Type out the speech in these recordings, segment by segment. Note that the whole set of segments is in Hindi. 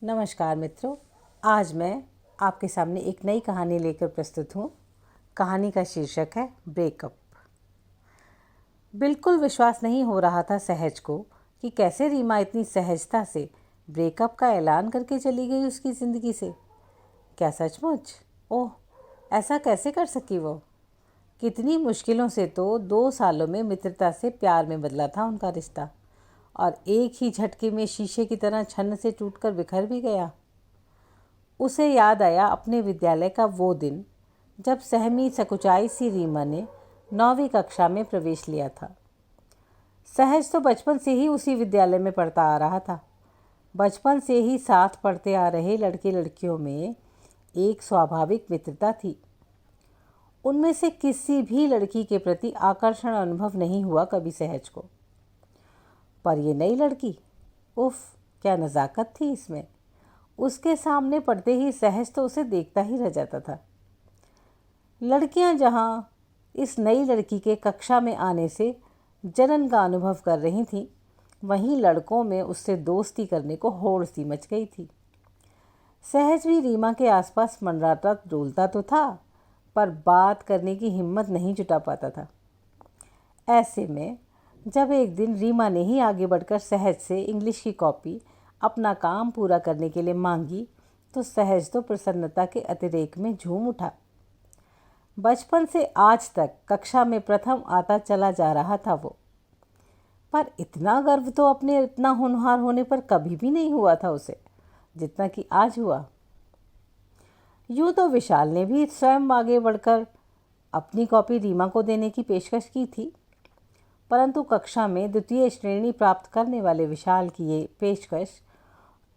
नमस्कार मित्रों, आज मैं आपके सामने एक नई कहानी लेकर प्रस्तुत हूँ। कहानी का शीर्षक है ब्रेकअप। बिल्कुल विश्वास नहीं हो रहा था सहज को कि कैसे रीमा इतनी सहजता से ब्रेकअप का ऐलान करके चली गई उसकी ज़िंदगी से। क्या सचमुच? ओह, ऐसा कैसे कर सकी वो? कितनी मुश्किलों से तो 2 सालों में मित्रता से प्यार में बदला था उनका रिश्ता, और एक ही झटके में शीशे की तरह छन्न से टूटकर बिखर भी गया। उसे याद आया अपने विद्यालय का वो दिन जब सहमी सकुचाई सी रीमा ने 9वीं कक्षा में प्रवेश लिया था। सहज तो बचपन से ही उसी विद्यालय में पढ़ता आ रहा था। बचपन से ही साथ पढ़ते आ रहे लड़के लड़कियों में एक स्वाभाविक मित्रता थी। उनमें से किसी भी लड़की के प्रति आकर्षण अनुभव नहीं हुआ कभी सहज को। पर ये नई लड़की, उफ, क्या नज़ाकत थी इसमें। उसके सामने पड़ते ही सहज तो उसे देखता ही रह जाता था। लड़कियां जहां इस नई लड़की के कक्षा में आने से जलन का अनुभव कर रही थीं, वहीं लड़कों में उससे दोस्ती करने को होड़ सी मच गई थी। सहज भी रीमा के आसपास मंडराता डोलता तो था, पर बात करने की हिम्मत नहीं जुटा पाता था। ऐसे में जब एक दिन रीमा ने ही आगे बढ़कर सहज से इंग्लिश की कॉपी अपना काम पूरा करने के लिए मांगी, तो सहज तो प्रसन्नता के अतिरेक में झूम उठा। बचपन से आज तक कक्षा में प्रथम आता चला जा रहा था वो, पर इतना गर्व तो अपने इतना होनहार होने पर कभी भी नहीं हुआ था उसे, जितना कि आज हुआ। यूँ तो विशाल ने भी स्वयं आगे बढ़कर अपनी कॉपी रीमा को देने की पेशकश की थी, परंतु कक्षा में 2वीं श्रेणी प्राप्त करने वाले विशाल की ये पेशकश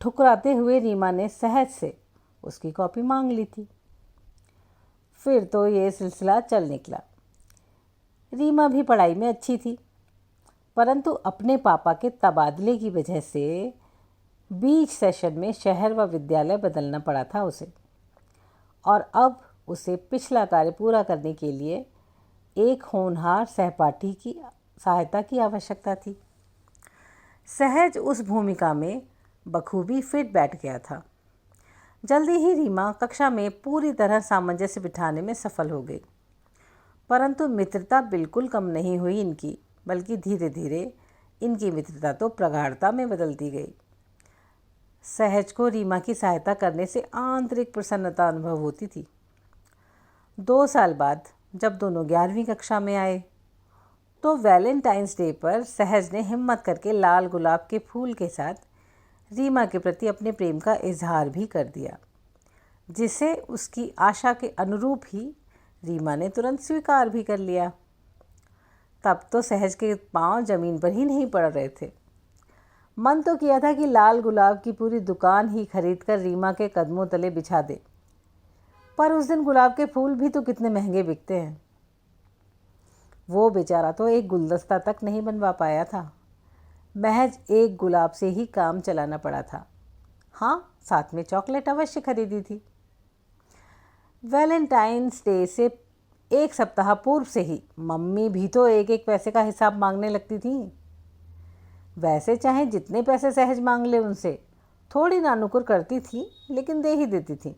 ठुकराते हुए रीमा ने सहज से उसकी कॉपी मांग ली थी। फिर तो ये सिलसिला चल निकला। रीमा भी पढ़ाई में अच्छी थी, परंतु अपने पापा के तबादले की वजह से बीच सेशन में शहर व विद्यालय बदलना पड़ा था उसे, और अब उसे पिछला कार्य पूरा करने के लिए एक होनहार सहपाठी की सहायता की आवश्यकता थी। सहज उस भूमिका में बखूबी फिट बैठ गया था। जल्दी ही रीमा कक्षा में पूरी तरह सामंजस्य बिठाने में सफल हो गई, परंतु मित्रता बिल्कुल कम नहीं हुई इनकी, बल्कि धीरे धीरे इनकी मित्रता तो प्रगाढ़ता में बदलती गई। सहज को रीमा की सहायता करने से आंतरिक प्रसन्नता अनुभव होती थी। 2 साल बाद जब दोनों 11वीं कक्षा में आए, तो वैलेंटाइंस डे पर सहज ने हिम्मत करके लाल गुलाब के फूल के साथ रीमा के प्रति अपने प्रेम का इजहार भी कर दिया, जिसे उसकी आशा के अनुरूप ही रीमा ने तुरंत स्वीकार भी कर लिया। तब तो सहज के पांव जमीन पर ही नहीं पड़ रहे थे। मन तो किया था कि लाल गुलाब की पूरी दुकान ही खरीदकर रीमा के कदमों तले बिछा दे, पर उस दिन गुलाब के फूल भी तो कितने महंगे बिकते हैं। वो बेचारा तो एक गुलदस्ता तक नहीं बनवा पाया था। महज एक गुलाब से ही काम चलाना पड़ा था। हाँ, साथ में चॉकलेट अवश्य खरीदी थी। वैलेंटाइंस डे से 1 सप्ताह पूर्व से ही मम्मी भी तो एक एक पैसे का हिसाब मांगने लगती थी। वैसे चाहे जितने पैसे सहज मांग ले उनसे, थोड़ी नानुकुर करती थी, लेकिन दे ही देती थी।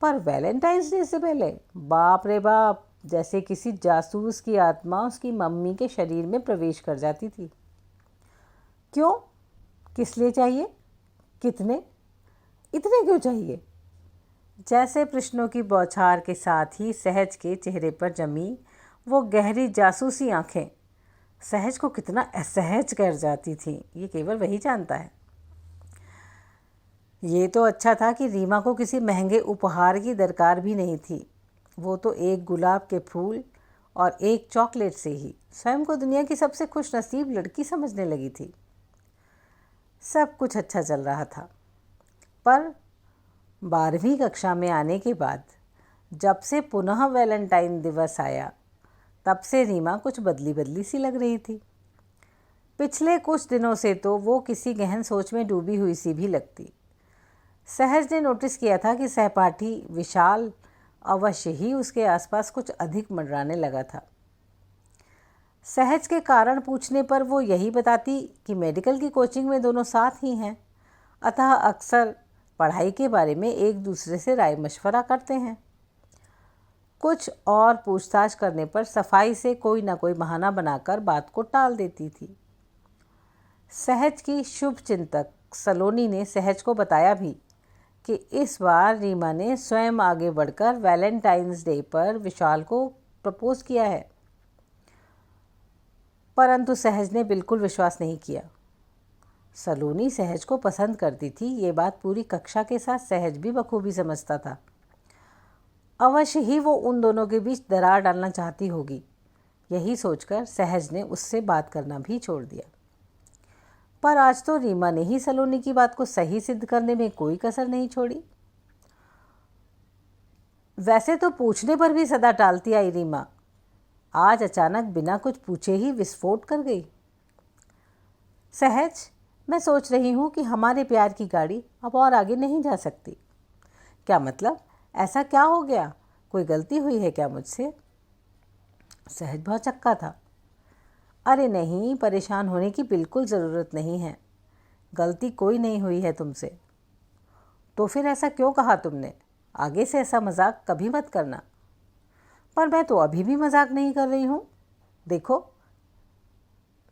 पर वैलेंटाइंस डे से पहले बाप रे बाप, जैसे किसी जासूस की आत्मा उसकी मम्मी के शरीर में प्रवेश कर जाती थी। क्यों? किस लिए चाहिए? कितने? इतने क्यों चाहिए? जैसे प्रश्नों की बौछार के साथ ही सहज के चेहरे पर जमी वो गहरी जासूसी आंखें सहज को कितना असहज कर जाती थीं, ये केवल वही जानता है। ये तो अच्छा था कि रीमा को किसी महंगे उपहार की दरकार भी नहीं थी। वो तो एक गुलाब के फूल और एक चॉकलेट से ही स्वयं को दुनिया की सबसे खुशनसीब लड़की समझने लगी थी। सब कुछ अच्छा चल रहा था, पर 12वीं कक्षा में आने के बाद जब से पुनः वैलेंटाइन दिवस आया, तब से रीमा कुछ बदली बदली सी लग रही थी। पिछले कुछ दिनों से तो वो किसी गहन सोच में डूबी हुई सी भी लगती। सहज ने नोटिस किया था कि सहपाठी विशाल अवश्य ही उसके आसपास कुछ अधिक मंडराने लगा था। सहज के कारण पूछने पर वो यही बताती कि मेडिकल की कोचिंग में दोनों साथ ही हैं, अतः अक्सर पढ़ाई के बारे में एक दूसरे से राय मशवरा करते हैं। कुछ और पूछताछ करने पर सफाई से कोई ना कोई बहाना बनाकर बात को टाल देती थी। सहज की शुभ चिंतक सलोनी ने सहज को बताया भी कि इस बार रीमा ने स्वयं आगे बढ़कर वैलेंटाइंस डे पर विशाल को प्रपोज किया है। परंतु सहज ने बिल्कुल विश्वास नहीं किया। सलोनी सहज को पसंद करती थी, ये बात पूरी कक्षा के साथ सहज भी बखूबी समझता था। अवश्य ही वो उन दोनों के बीच दरार डालना चाहती होगी। यही सोचकर सहज ने उससे बात करना भी छोड़ दिया। पर आज तो रीमा ने ही सलोनी की बात को सही सिद्ध करने में कोई कसर नहीं छोड़ी। वैसे तो पूछने पर भी सदा टालती आई रीमा, आज अचानक बिना कुछ पूछे ही विस्फोट कर गई। सहज, मैं सोच रही हूँ कि हमारे प्यार की गाड़ी अब और आगे नहीं जा सकती। क्या मतलब? ऐसा क्या हो गया? कोई गलती हुई है क्या मुझसे? सहज बहुत चक्का था। अरे नहीं, परेशान होने की बिल्कुल ज़रूरत नहीं है। गलती कोई नहीं हुई है तुमसे। तो फिर ऐसा क्यों कहा तुमने? आगे से ऐसा मजाक कभी मत करना। पर मैं तो अभी भी मजाक नहीं कर रही हूँ। देखो,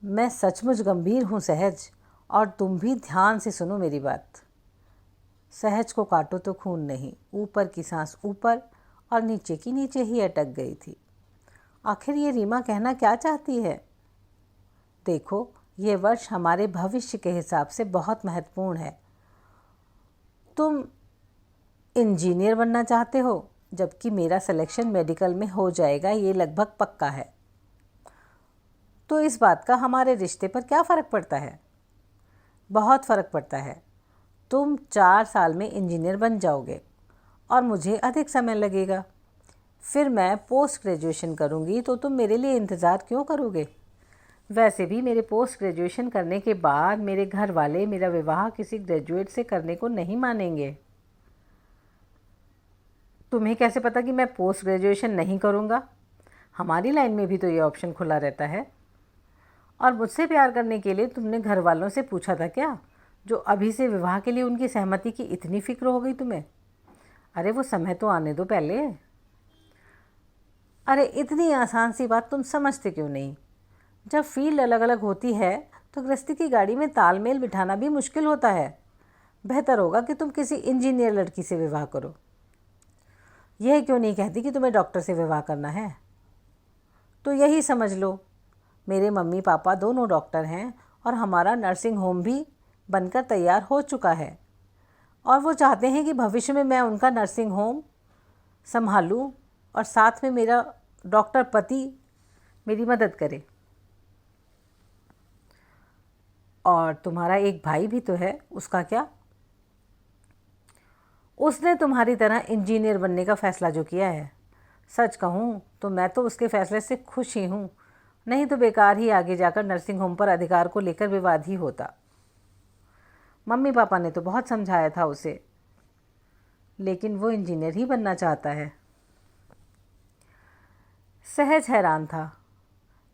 मैं सचमुच गंभीर हूँ सहज, और तुम भी ध्यान से सुनो मेरी बात। सहज को काटो तो खून नहीं, ऊपर की सांस ऊपर और नीचे की नीचे ही अटक गई थी। आखिर ये रीमा कहना क्या चाहती है? देखो, ये वर्ष हमारे भविष्य के हिसाब से बहुत महत्वपूर्ण है। तुम इंजीनियर बनना चाहते हो, जबकि मेरा सिलेक्शन मेडिकल में हो जाएगा, ये लगभग पक्का है। तो इस बात का हमारे रिश्ते पर क्या फ़र्क पड़ता है? बहुत फ़र्क पड़ता है। तुम 4 साल में इंजीनियर बन जाओगे और मुझे अधिक समय लगेगा। फिर मैं पोस्ट ग्रेजुएशन करूँगी, तो तुम मेरे लिए इंतज़ार क्यों करोगे? वैसे भी मेरे पोस्ट ग्रेजुएशन करने के बाद मेरे घर वाले मेरा विवाह किसी ग्रेजुएट से करने को नहीं मानेंगे। तुम्हें कैसे पता कि मैं पोस्ट ग्रेजुएशन नहीं करूँगा? हमारी लाइन में भी तो ये ऑप्शन खुला रहता है। और मुझसे प्यार करने के लिए तुमने घर वालों से पूछा था क्या, जो अभी से विवाह के लिए उनकी सहमति की इतनी फिक्र हो गई तुम्हें? अरे वो समय तो आने दो पहले। अरे इतनी आसान सी बात तुम समझते क्यों नहीं? जब फील्ड अलग अलग होती है तो गृहस्थी की गाड़ी में तालमेल बिठाना भी मुश्किल होता है। बेहतर होगा कि तुम किसी इंजीनियर लड़की से विवाह करो। यह क्यों नहीं कहती कि तुम्हें डॉक्टर से विवाह करना है? तो यही समझ लो, मेरे मम्मी पापा दोनों डॉक्टर हैं और हमारा नर्सिंग होम भी बनकर तैयार हो चुका है, और वो चाहते हैं कि भविष्य में मैं उनका नर्सिंग होम संभालूं और साथ में मेरा डॉक्टर पति मेरी मदद करे। और तुम्हारा एक भाई भी तो है, उसका क्या? उसने तुम्हारी तरह इंजीनियर बनने का फ़ैसला जो किया है, सच कहूँ तो मैं तो उसके फ़ैसले से खुश ही हूँ। नहीं तो बेकार ही आगे जाकर नर्सिंग होम पर अधिकार को लेकर विवाद ही होता। मम्मी पापा ने तो बहुत समझाया था उसे, लेकिन वो इंजीनियर ही बनना चाहता है। सहज हैरान था।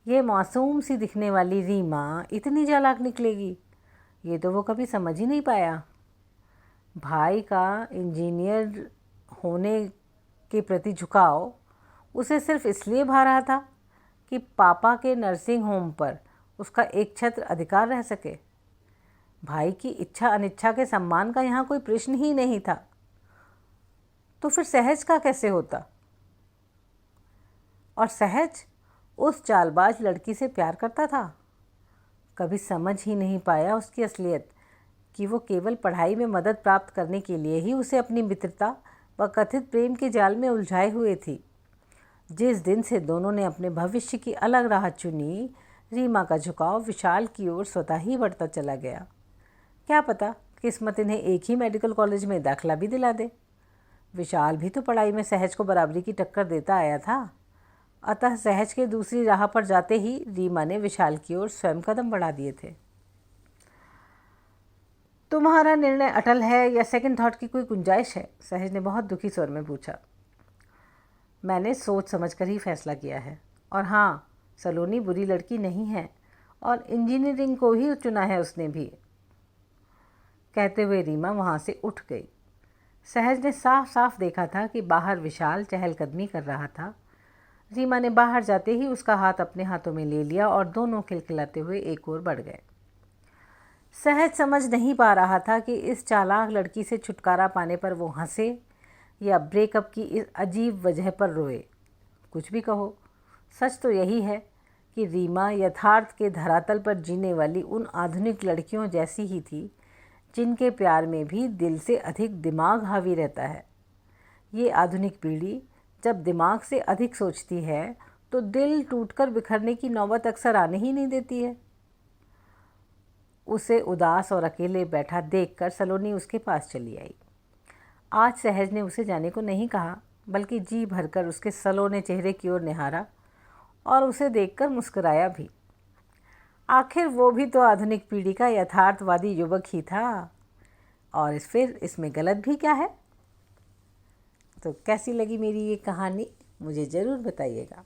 ये मासूम सी दिखने वाली रीमा इतनी चालाक निकलेगी, ये तो वो कभी समझ ही नहीं पाया। भाई का इंजीनियर होने के प्रति झुकाव उसे सिर्फ इसलिए भा रहा था कि पापा के नर्सिंग होम पर उसका एक छत्र अधिकार रह सके। भाई की इच्छा अनिच्छा के सम्मान का यहाँ कोई प्रश्न ही नहीं था। तो फिर सहज का कैसे होता? और सहज उस चालबाज लड़की से प्यार करता था। कभी समझ ही नहीं पाया उसकी असलियत, कि वो केवल पढ़ाई में मदद प्राप्त करने के लिए ही उसे अपनी मित्रता व कथित प्रेम के जाल में उलझाए हुए थी। जिस दिन से दोनों ने अपने भविष्य की अलग राह चुनी, रीमा का झुकाव विशाल की ओर स्वतः ही बढ़ता चला गया। क्या पता किस्मत इन्हें एक ही मेडिकल कॉलेज में दाखिला भी दिला दे। विशाल भी तो पढ़ाई में सहज को बराबरी की टक्कर देता आया था। अतः सहज के दूसरी राह पर जाते ही रीमा ने विशाल की ओर स्वयं कदम बढ़ा दिए थे। तुम्हारा निर्णय अटल है या सेकंड थॉट की कोई गुंजाइश है? सहज ने बहुत दुखी स्वर में पूछा। मैंने सोच समझकर ही फैसला किया है। और हाँ, सलोनी बुरी लड़की नहीं है और इंजीनियरिंग को ही चुना है उसने भी। कहते हुए रीमा वहाँ से उठ गई। सहज ने साफ साफ देखा था कि बाहर विशाल चहलकदमी कर रहा था। रीमा ने बाहर जाते ही उसका हाथ अपने हाथों में ले लिया और दोनों खिलखिलाते हुए एक ओर बढ़ गए। सहज समझ नहीं पा रहा था कि इस चालाक लड़की से छुटकारा पाने पर वो हंसे या ब्रेकअप की इस अजीब वजह पर रोए। कुछ भी कहो, सच तो यही है कि रीमा यथार्थ के धरातल पर जीने वाली उन आधुनिक लड़कियों जैसी ही थी जिनके प्यार में भी दिल से अधिक दिमाग हावी रहता है। ये आधुनिक पीढ़ी जब दिमाग से अधिक सोचती है तो दिल टूटकर बिखरने की नौबत अक्सर आने ही नहीं देती है। उसे उदास और अकेले बैठा देखकर सलोनी उसके पास चली आई। आज सहज ने उसे जाने को नहीं कहा, बल्कि जी भरकर उसके सलोने चेहरे की ओर निहारा और उसे देखकर मुस्कुराया भी। आखिर वो भी तो आधुनिक पीढ़ी का यथार्थवादी युवक ही था, और फिर इसमें गलत भी क्या है। तो कैसी लगी मेरी ये कहानी, मुझे ज़रूर बताइएगा।